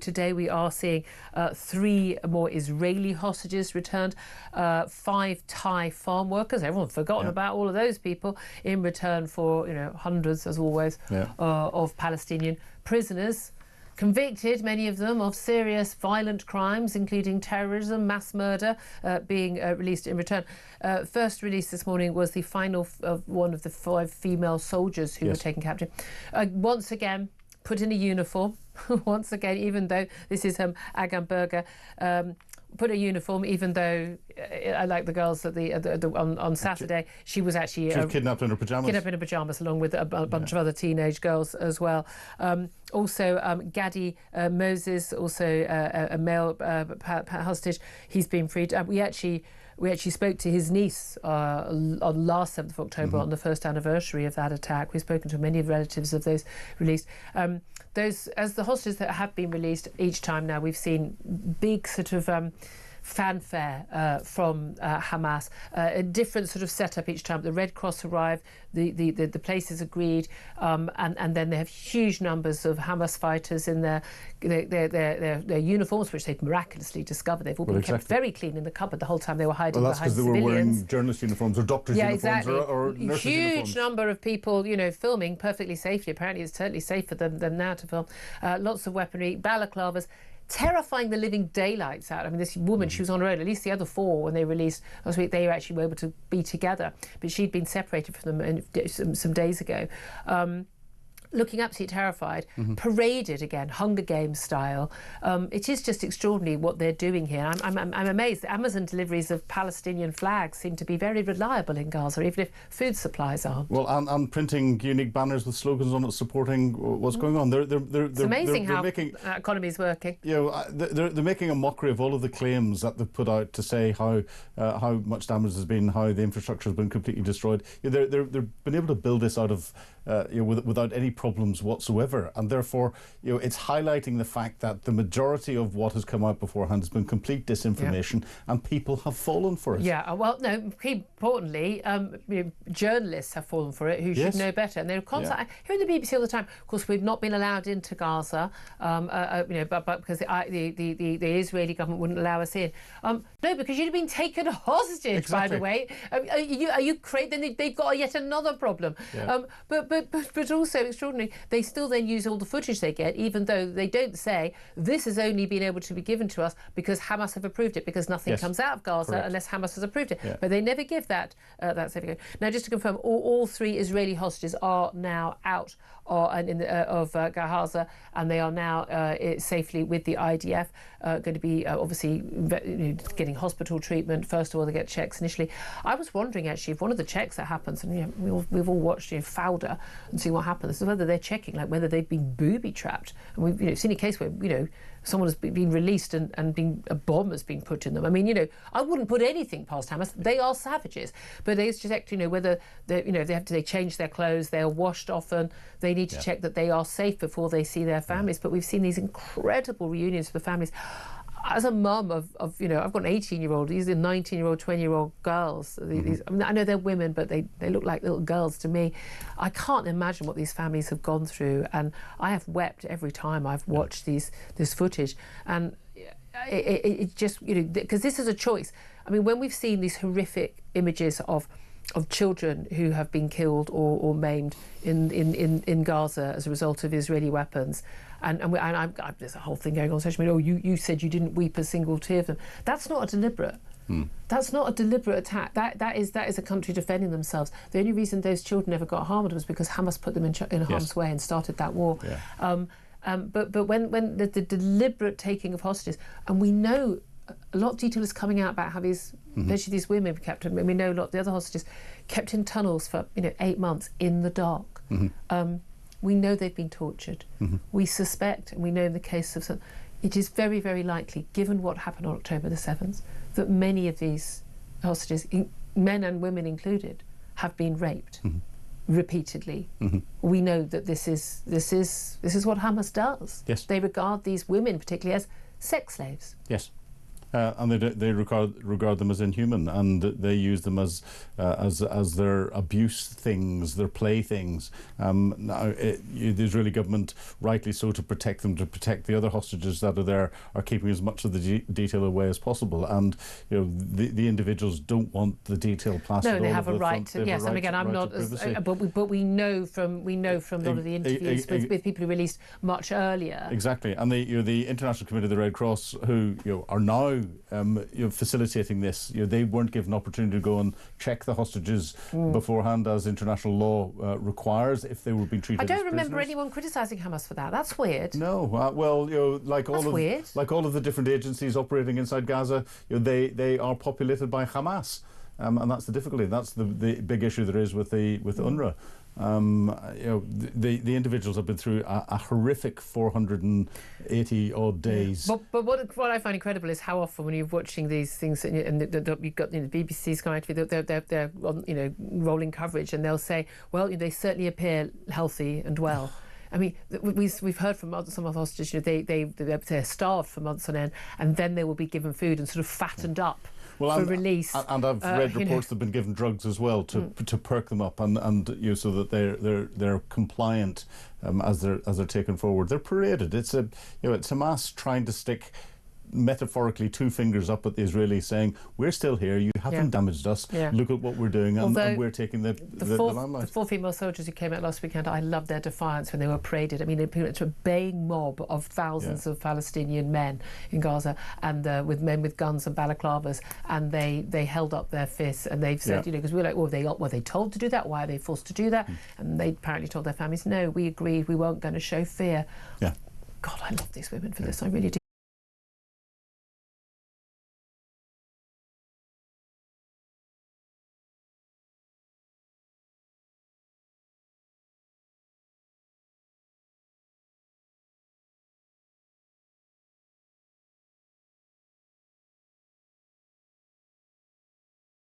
Today we are seeing 3 more Israeli hostages returned, 5 Thai farm workers. Everyone's forgotten about all of those people in return for, hundreds, as always, of Palestinian prisoners. Convicted, many of them, of serious violent crimes, including terrorism, mass murder, being released in return. First released this morning was the final of one of the 5 female soldiers who were taken captive. Once again, put in a uniform. Once again, even though this is Agamberger, put a uniform, even though I like the girls at on Saturday. She was actually kidnapped in her pyjamas. Kidnapped in her pyjamas, along with a bunch of other teenage girls as well. Also, Gadi Moses, also a male hostage. He's been freed. We actually spoke to his niece on last 7th of October, on the first anniversary of that attack. We've spoken to many relatives of those released. As the hostages that have been released, each time now we've seen big sort of fanfare from Hamas, a different sort of setup each time. The Red Cross arrived, the place is agreed, and then they have huge numbers of Hamas fighters in their uniforms, which they've miraculously discovered. They've all been kept very clean in the cupboard the whole time they were hiding behind civilians. Well, that's because they were wearing journalist uniforms or doctors' uniforms or nurses' uniforms. Huge number of people, filming perfectly safely. Apparently it's totally safe for them now to film. Lots of weaponry, balaclavas, terrifying the living daylights out. I mean, this woman, she was on her own. At least the other 4, when they released last week, they actually were able to be together. But she'd been separated from them some days ago. Looking absolutely terrified, paraded again, Hunger Games style. It is just extraordinary what they're doing here. I'm amazed. The Amazon deliveries of Palestinian flags seem to be very reliable in Gaza, even if food supplies aren't. Well, and printing unique banners with slogans on it supporting what's going on. It's amazing how that economy is working. They're making a mockery of all of the claims that they've put out to say how much damage has been, how the infrastructure has been completely destroyed. They've been able to build this out of without any problems whatsoever, and therefore it's highlighting the fact that the majority of what has come out beforehand has been complete disinformation, and people have fallen for it. Well, no, importantly, journalists have fallen for it who should know better, and they're constantly hearing the BBC all the time. Of course, we've not been allowed into Gaza, but because the Israeli government wouldn't allow us in. No, because you'd have been taken hostage. By the way, are you crazy? Then they've got yet another problem. But also extraordinary, they still then use all the footage they get, even though they don't say this has only been able to be given to us because Hamas have approved it, because nothing comes out of Gaza unless Hamas has approved it. But they never give that certificate. Now, just to confirm, all 3 Israeli hostages are now out of Gaza, and they are now safely with the IDF, going to be obviously getting hospital treatment. First of all, they get checks initially. I was wondering, actually, if one of the checks that happens, and we've all watched Fauda and see what happens, is whether they're checking, like whether they've been booby-trapped. And we've seen a case where, someone has been released and a bomb has been put in them. I mean, I wouldn't put anything past Hamas. They are savages. But they check, whether they change their clothes, they're washed often. They need to check that they are safe before they see their families. But we've seen these incredible reunions for the families. As a mum of I've got an 18-year-old, these are 19-year-old, 20-year-old girls. These, I mean, I know they're women, but they look like little girls to me. I can't imagine what these families have gone through, and I have wept every time I've watched this footage. And it just, because this is a choice. I mean, when we've seen these horrific images of children who have been killed or maimed in Gaza as a result of Israeli weapons, and there's a whole thing going on social media. Oh, you said you didn't weep a single tear for them. That's not a deliberate. That's not a deliberate attack. That is a country defending themselves. The only reason those children never got harmed was because Hamas put them in harm's way and started that war. But when the deliberate taking of hostages, and we know a lot of detail is coming out about how especially these women were kept, and we know a lot of the other hostages kept in tunnels for 8 months in the dark. We know they've been tortured. We suspect, and we know in the case of some, it is very, very likely, given what happened on October the 7th, that many of these hostages, men and women included, have been raped repeatedly. We know that this is what Hamas does. They regard these women particularly as sex slaves. and they regard them as inhuman, and they use them as their abuse things, their playthings. Now, the Israeli government, rightly so, to protect them, to protect the other hostages that are there, are keeping as much of the detail away as possible. And the individuals don't want the detail plastered. No, they have a right to. Yes, and again, I'm not. But we know from a lot of the interviews with people who released much earlier. Exactly, and the International Committee of the Red Cross, who are now facilitating this, they weren't given an opportunity to go and check the hostages beforehand, as international law requires, if they were being treated as prisoners. I don't remember anyone criticising Hamas for that. That's weird. No, well, like all of the different agencies operating inside Gaza, they are populated by Hamas, and that's the difficulty. That's the big issue there is with UNRWA. The individuals have been through a horrific 480 odd days. But what I find incredible is how often when you're watching these things and you've got the BBC's coming out, they're on rolling coverage, and they'll say, well, they certainly appear healthy and well. I mean, we've heard from some of the hostages, they're starved for months on end, and then they will be given food and sort of fattened up. For release, and I've read reports they've been given drugs as well to perk them up, and so that they're compliant as they're taken forward. They're paraded. It's Hamas trying to stick metaphorically two fingers up at the Israelis, saying, we're still here, you haven't damaged us, look at what we're doing, and we're taking the limelight. The 4 female soldiers who came out last weekend, I loved their defiance when they were paraded. I mean, they went to a baying mob of thousands of Palestinian men in Gaza, and with men with guns and balaclavas, and they held up their fists, and they've said, because we were like, were they told to do that? Why are they forced to do that? And they apparently told their families, no, we agreed, we weren't going to show fear. Yeah. God, I love these women for this, I really do.